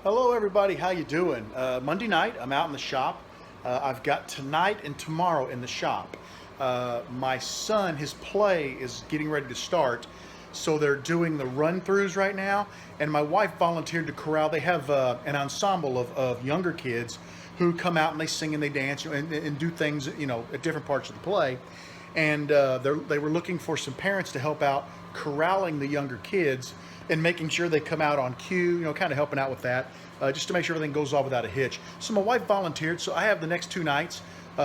Hello everybody, how you doing? Monday night, I'm out in the shop. I've got tonight and tomorrow in the shop. My son, his play is getting ready to start, so they're doing the run-throughs right now, and my wife volunteered to corral. They have an ensemble of younger kids who come out and they sing and they dance and do things, you know, at different parts of the play. And they were looking for some parents to help out corralling the younger kids and making sure they come out on cue, you know, kind of helping out with that, just to make sure everything goes off without a hitch. So my wife volunteered, so I have the next 2 nights.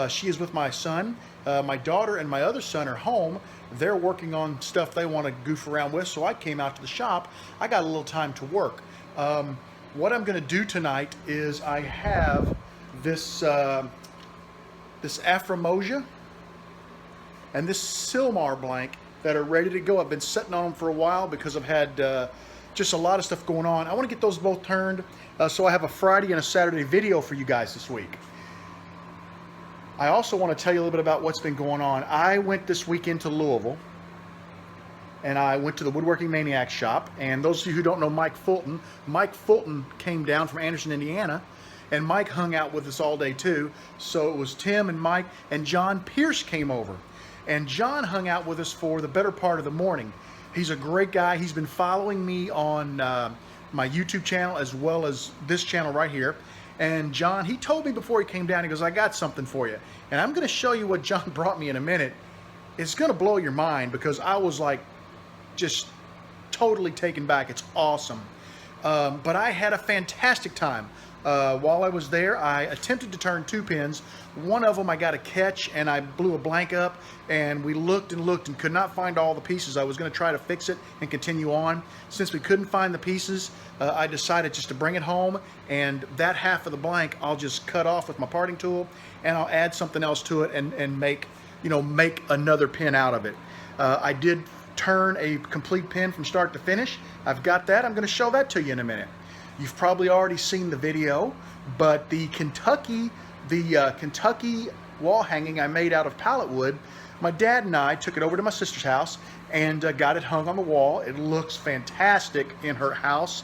She is with my son. My daughter and my other son are home. They're working on stuff they want to goof around with, so I came out to the shop. I got a little time to work. What I'm going to do tonight is I have this Afrimosia and this Silmar blank that are ready to go. I've been sitting on them for a while because I've had just a lot of stuff going on. I want to get those both turned, so I have a Friday and a Saturday video for you guys this week. I also want to tell you a little bit about what's been going on. I went this weekend to Louisville, and I went to the Woodworking Maniac shop. And those of you who don't know Mike Fulton came down from Anderson, Indiana, and Mike hung out with us all day too. So it was Tim and Mike, and John Pierce came over. And John hung out with us for the better part of the morning. He's a great guy. He's been following me on my YouTube channel as well as this channel right here. And John, he told me before he came down, he goes, I got something for you. And I'm going to show you what John brought me in a minute. It's going to blow your mind because I was like just totally taken back. It's awesome. But I had a fantastic time. While I was there, I attempted to turn 2 pins. One of them I got a catch and I blew a blank up, and we looked and looked and could not find all the pieces. I was going to try to fix it and continue on. Since we couldn't find the pieces, I decided just to bring it home, and that half of the blank I'll just cut off with my parting tool, and I'll add something else to it and make another pin out of it. I did turn a complete pin from start to finish. I've got that. I'm going to show that to you in a minute. You've probably already seen the video, but the Kentucky wall hanging I made out of pallet wood, my dad and I took it over to my sister's house and got it hung on the wall. It looks fantastic in her house.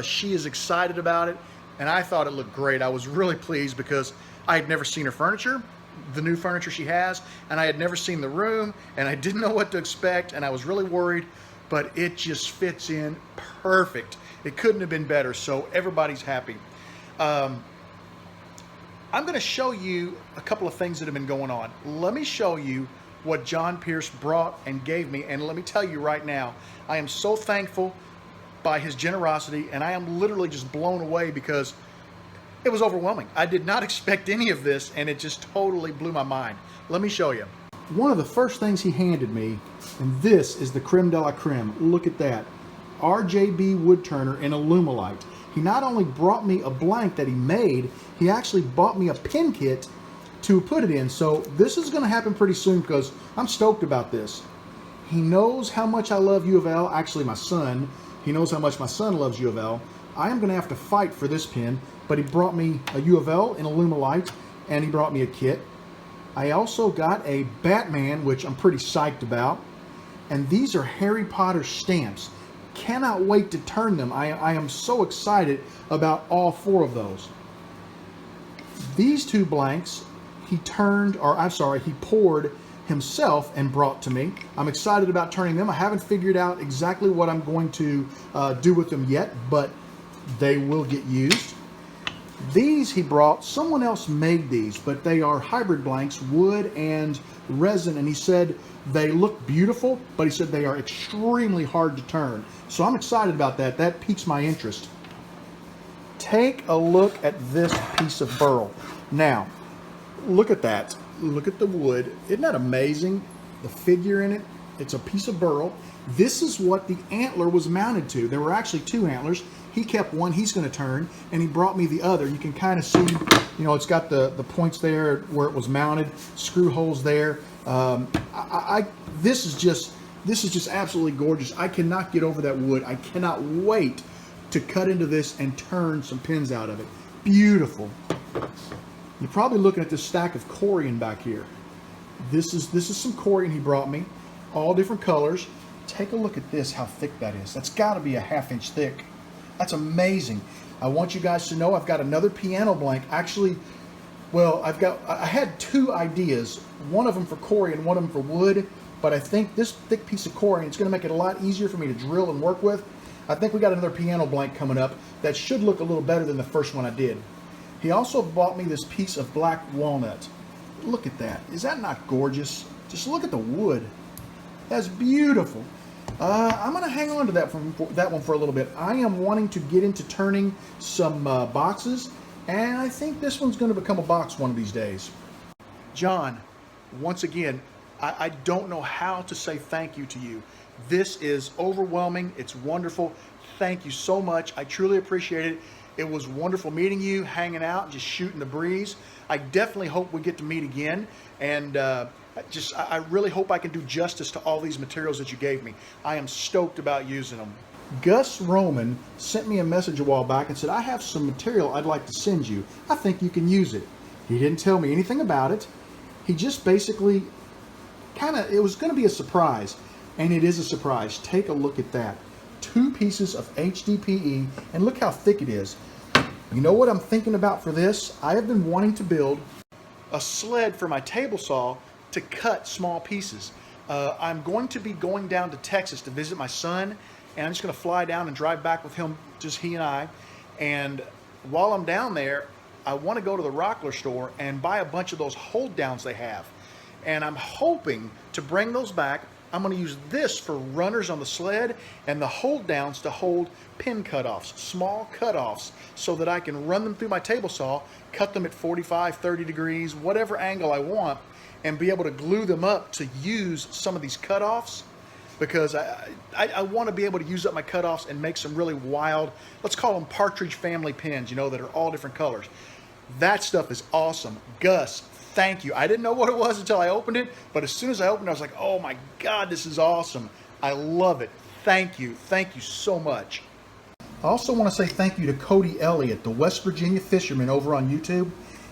She is excited about it, and I thought it looked great. I was really pleased because I had never seen her furniture, the new furniture she has, and I had never seen the room, and I didn't know what to expect, and I was really worried, but it just fits in perfect. It couldn't have been better, so everybody's happy. I'm going to show you a couple of things that have been going on. Let me show you what John Pierce brought and gave me, and let me tell you right now, I am so thankful by his generosity, and I am literally just blown away because it was overwhelming. I did not expect any of this, and it just totally blew my mind. Let me show you. One of the first things he handed me, and this is the creme de la creme. Look at that. RJB wood turner in Alumilite. He not only brought me a blank that he made, he actually bought me a pin kit to put it in. So this is going to happen pretty soon because I'm stoked about this. He knows how much I love U of L. Actually, my son. He knows how much my son loves U of L. I am going to have to fight for this pin, but he brought me a U of L in Alumilite, and he brought me a kit. I also got a Batman, which I'm pretty psyched about. And these are Harry Potter stamps. Cannot wait to turn them. I am so excited about all 4 of those. These 2 blanks he poured himself and brought to me. I'm excited about turning them. I haven't figured out exactly what I'm going to do with them yet, but they will get used. These he brought, someone else made these, but they are hybrid blanks, wood and resin, and he said they look beautiful, but he said they are extremely hard to turn. So I'm excited about that. That piques my interest. Take a look at this piece of burl. Now, look at that. Look at the wood. Isn't that amazing? The figure in it. It's a piece of burl. This is what the antler was mounted to. There were actually 2 antlers. He kept one he's going to turn, and he brought me the other. You can kind of see, you know, it's got the points there where it was mounted, screw holes there. This is just absolutely gorgeous. I cannot get over that wood. I cannot wait to cut into this and turn some pins out of it. Beautiful. You're probably looking at this stack of corian back here. This is some corian he brought me, all different colors. Take a look at this, how thick that is. That's got to be a 1/2 inch thick. That's amazing. I want you guys to know I've got another piano blank. Actually, well, I had two ideas, one of them for Corey and one of them for wood, but I think this thick piece of Corey, it's going to make it a lot easier for me to drill and work with. I think we got another piano blank coming up that should look a little better than the first one I did. He also bought me this piece of black walnut. Look at that. Is that not gorgeous? Just look at the wood. That's beautiful. I'm going to hang on to that one for a little bit. I am wanting to get into turning some boxes, and I think this one's going to become a box one of these days. John, once again, I don't know how to say thank you to you. This is overwhelming. It's wonderful. Thank you so much. I truly appreciate it. It was wonderful meeting you, hanging out, just shooting the breeze. I definitely hope we get to meet again, and I really hope I can do justice to all these materials that you gave me. I am stoked about using them. Gus Roman sent me a message a while back and said, I have some material I'd like to send you. I think you can use it. He didn't tell me anything about it. He just basically it was going to be a surprise, and it is a surprise. Take a look at that. 2 pieces of HDPE, and look how thick it is. You know what I'm thinking about for this? I have been wanting to build a sled for my table saw to cut small pieces. I'm going to be going down to Texas to visit my son, and I'm just going to fly down and drive back with him, just he and I. And while I'm down there, I want to go to the Rockler store and buy a bunch of those hold downs they have. And I'm hoping to bring those back. I'm going to use this for runners on the sled and the hold downs to hold pin cutoffs, small cutoffs, so that I can run them through my table saw, cut them at 45, 30 degrees, whatever angle I want, and be able to glue them up to use some of these cutoffs, because I want to be able to use up my cutoffs and make some really wild, let's call them partridge family pins, you know, that are all different colors. That stuff is awesome. Gus, thank you. I didn't know what it was until I opened it, but as soon as I opened it, I was like, oh my God, this is awesome. I love it. Thank you. Thank you so much. I also want to say thank you to Cody Elliott, the West Virginia fisherman over on YouTube.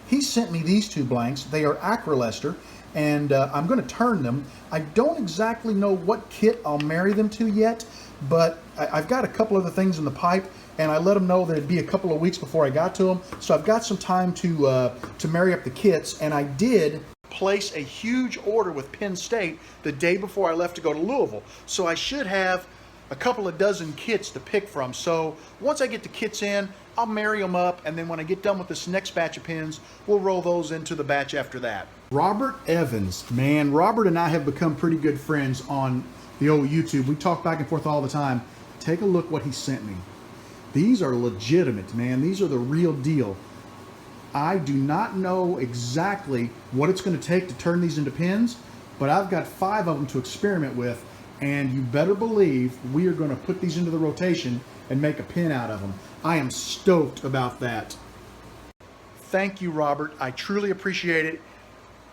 He sent me these 2 blanks. They are acrylester, and I'm going to turn them. I don't exactly know what kit I'll marry them to yet, but I've got a couple other things in the pipe, and I let them know that it'd be a couple of weeks before I got to them. So I've got some time to marry up the kits, and I did place a huge order with Penn State the day before I left to go to Louisville. So I should have a couple of dozen kits to pick from. So once I get the kits in, I'll marry them up, and then when I get done with this next batch of pins, we'll roll those into the batch after that. Robert Evans, man, Robert and I have become pretty good friends on the old YouTube. We talk back and forth all the time. Take a look what he sent me. These are legitimate, man. These are the real deal. I do not know exactly what it's going to take to turn these into pins, but I've got 5 of them to experiment with, and you better believe we are going to put these into the rotation and make a pin out of them. I am stoked about that. Thank you, Robert. I truly appreciate it.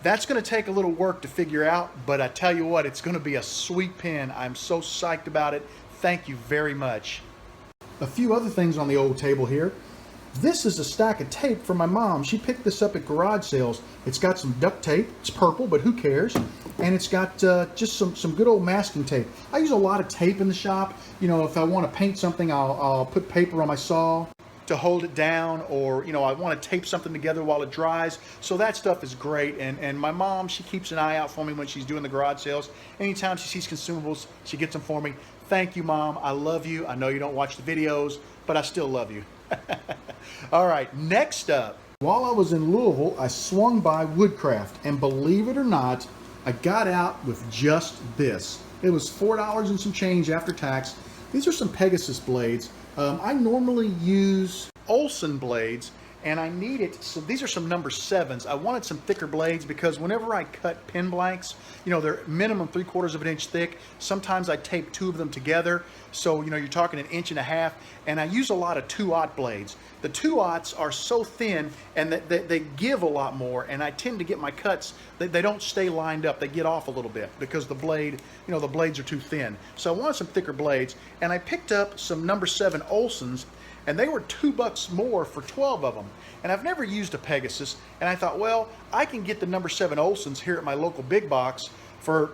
That's going to take a little work to figure out, but I tell you what, it's going to be a sweet pin. I'm so psyched about it. Thank you very much. A few other things on the old table here. This is a stack of tape from my mom. She picked this up at garage sales. It's got some duct tape. It's purple, but who cares? And it's got just some good old masking tape. I use a lot of tape in the shop. You know, if I want to paint something, I'll put paper on my saw to hold it down, or you know, I want to tape something together while it dries. So that stuff is great, and my mom, she keeps an eye out for me when she's doing the garage sales. Anytime she sees consumables, she gets them for me. Thank you, Mom. I love you. I know you don't watch the videos, but I still love you. All right, next up, while I was in Louisville, I swung by Woodcraft, and believe it or not, I got out with just this. It was $4 and some change after tax. These are some Pegasus blades. I normally use Olson blades, and I needed, so these are some number 7s. I wanted some thicker blades because whenever I cut pin blanks, you know, they're minimum 3/4 of an inch thick. Sometimes I tape 2 of them together. So, you know, you're talking 1.5 inches, and I use a lot of 2/0 blades. The 2/0s are so thin, and they give a lot more, and I tend to get my cuts, they don't stay lined up. They get off a little bit because the blade, you know, the blades are too thin. So I wanted some thicker blades, and I picked up some number 7 Olsons, and they were $2 more for 12 of them. And I've never used a Pegasus, and I thought, well, I can get the number 7 Olsons here at my local big box for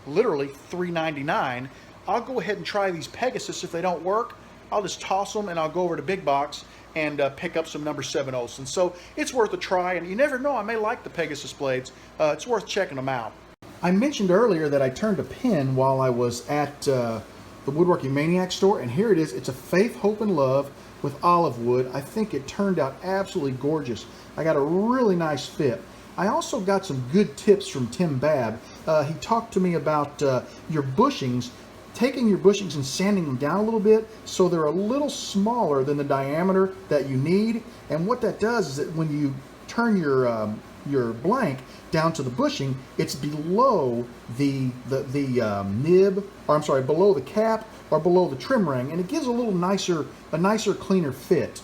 literally $3.99. I'll go ahead and try these Pegasus. If they don't work, I'll just toss them and I'll go over to big box and pick up some number 7 Olsen. So it's worth a try, and you never know, I may like the Pegasus blades. It's worth checking them out. I mentioned earlier that I turned a pin while I was at the Woodworking Maniac store, and here it is. It's a Faith, Hope, and Love with olive wood. I think it turned out absolutely gorgeous. I got a really nice fit. I also got some good tips from Tim Babb. He talked to me about your bushings, taking your bushings and sanding them down a little bit so they're a little smaller than the diameter that you need. And what that does is that when you turn your blank down to the bushing, it's below the nib, or I'm sorry, below the cap or below the trim ring, and it gives a nicer, cleaner fit.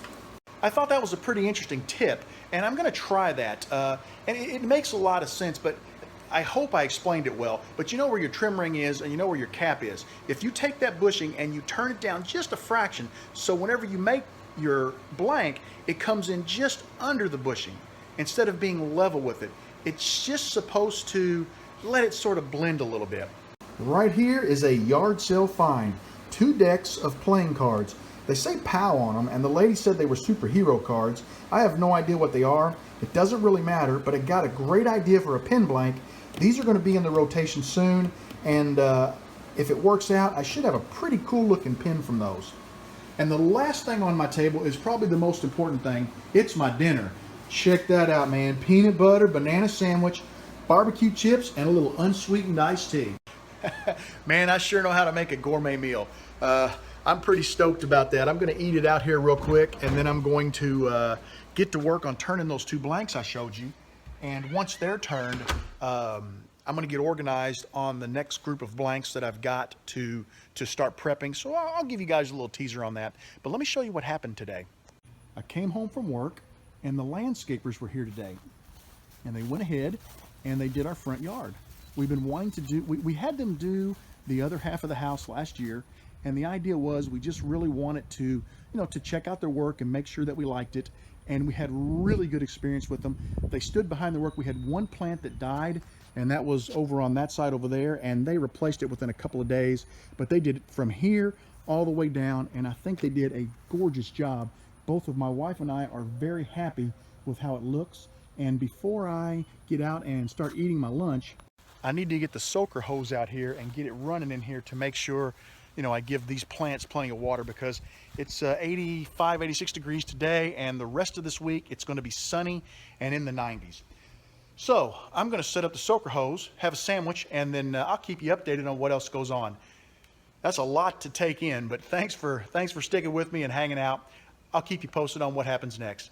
I thought that was a pretty interesting tip, and I'm going to try that. And it makes a lot of sense, but I hope I explained it well. But you know where your trim ring is, and you know where your cap is. If you take that bushing and you turn it down just a fraction, so whenever you make your blank, it comes in just under the bushing instead of being level with it. It's just supposed to let it sort of blend a little bit. Right here is a yard sale find. 2 decks of playing cards. They say POW on them, and the lady said they were superhero cards. I have no idea what they are. It doesn't really matter, but it got a great idea for a pin blank. These are going to be in the rotation soon, and if it works out, I should have a pretty cool looking pin from those. And the last thing on my table is probably the most important thing. It's my dinner. Check that out, man. Peanut butter, banana sandwich, barbecue chips, and a little unsweetened iced tea. Man, I sure know how to make a gourmet meal. I'm pretty stoked about that. I'm going to eat it out here real quick, and then I'm going to get to work on turning those 2 blanks I showed you. And once they're turned, I'm going to get organized on the next group of blanks that I've got to start prepping. So I'll give you guys a little teaser on that. But let me show you what happened today. I came home from work, and the landscapers were here today. And they went ahead and they did our front yard. We've been wanting to do, we had them do the other half of the house last year. And the idea was we just really wanted to, to check out their work and make sure that we liked it. And we had really good experience with them. They stood behind the work. We had 1 plant that died, and that was over on that side over there, and they replaced it within a couple of days. But they did it from here all the way down, and I think they did a gorgeous job. Both of my wife and I are very happy with how it looks. And before I get out and start eating my lunch, I need to get the soaker hose out here and get it running in here to make sure I give these plants plenty of water, because it's 85, 86 degrees today, and the rest of this week it's going to be sunny and in the 90s. So I'm going to set up the soaker hose, have a sandwich, and then I'll keep you updated on what else goes on. That's a lot to take in, but thanks for sticking with me and hanging out. I'll keep you posted on what happens next.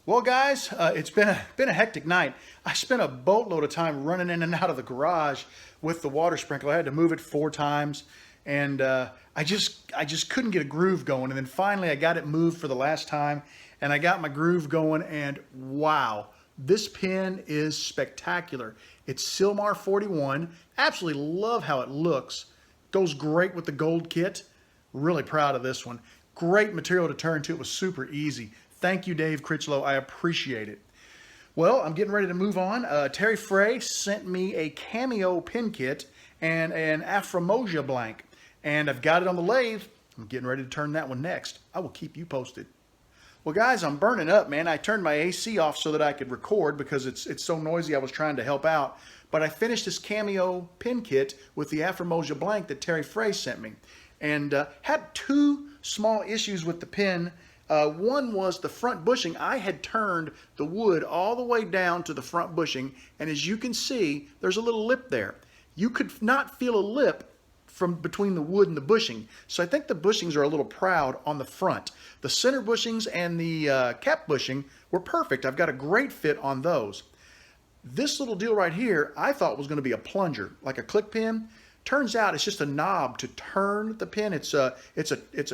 Well, guys, it's been a hectic night. I spent a boatload of time running in and out of the garage with the water sprinkler. I had to move it 4 times. And I just couldn't get a groove going. And then finally I got it moved for the last time, and I got my groove going, and wow, this pin is spectacular. It's Silmar 41. Absolutely love how it looks. Goes great with the gold kit. Really proud of this one. Great material to turn to. It was super easy. Thank you, Dave Critchlow. I appreciate it. Well, I'm getting ready to move on. Terry Frey sent me a Cameo pin kit and an Afromosia blank. And I've got it on the lathe. I'm getting ready to turn that one next. I will keep you posted. Well, guys, I'm burning up, man. I turned my AC off so that I could record because it's so noisy. I was trying to help out. But I finished this Cameo pin kit with the Afromosia blank that Terry Frey sent me. And had 2 small issues with the pin. One was the front bushing. I had turned the wood all the way down to the front bushing. And as you can see, there's a little lip there. You could not feel a lip from between the wood and the bushing. So I think the bushings are a little proud on the front. The center bushings and the cap bushing were perfect. I've got a great fit on those. This little deal right here, I thought was going to be a plunger, like a click pin. Turns out it's just a knob to turn the pin. It's a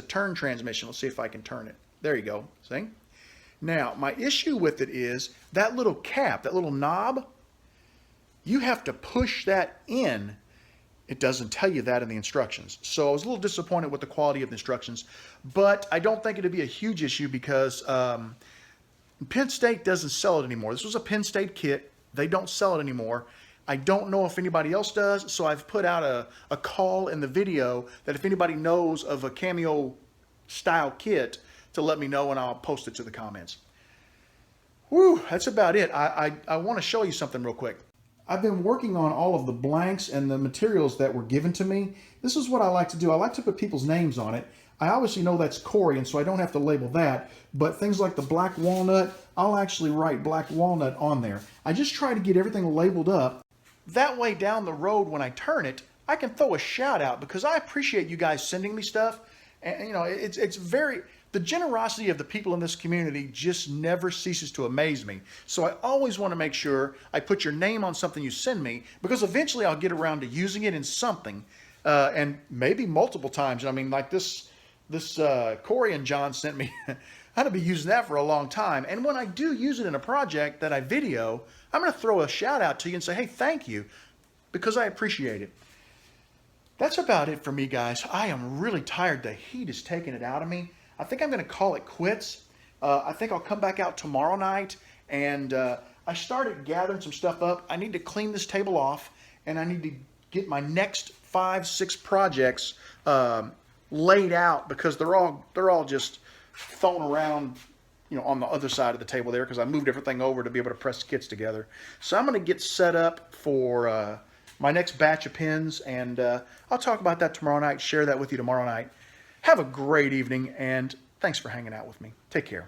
turn transmission. Let's see if I can turn it. There you go. See? Now, my issue with it is that little cap, that little knob, you have to push that in. It doesn't tell you that in the instructions. So I was a little disappointed with the quality of the instructions, but I don't think it'd be a huge issue because Penn State doesn't sell it anymore. This was a Penn State kit. They don't sell it anymore. I don't know if anybody else does, so I've put out a call in the video that if anybody knows of a Cameo style kit, to let me know, and I'll post it to the comments. Whew, that's about it. I want to show you something real quick. I've been working on all of the blanks and the materials that were given to me. This is what I like to do. I like to put people's names on it. I obviously know that's Corey, and so I don't have to label that, but things like the black walnut, I'll actually write black walnut on there. I just try to get everything labeled up. That way down the road when I turn it, I can throw a shout out, because I appreciate you guys sending me stuff. And you know, it's very, the generosity of the people in this community just never ceases to amaze me. So I always want to make sure I put your name on something you send me, because eventually I'll get around to using it in something, and maybe multiple times. I mean, like this Corey and John sent me, I'm going to be using that for a long time. And when I do use it in a project that I video, I'm going to throw a shout out to you and say, hey, thank you, because I appreciate it. That's about it for me, guys. I am really tired. The heat is taking it out of me. I think I'm going to call it quits. I think I'll come back out tomorrow night, and I started gathering some stuff up. I need to clean this table off, and I need to get my next 5-6 projects laid out, because they're all just thrown around, you know, on the other side of the table there, because I moved everything over to be able to press kits together. So I'm going to get set up for my next batch of pins, and I'll talk about that tomorrow night, share that with you tomorrow night. Have a great evening, and thanks for hanging out with me. Take care.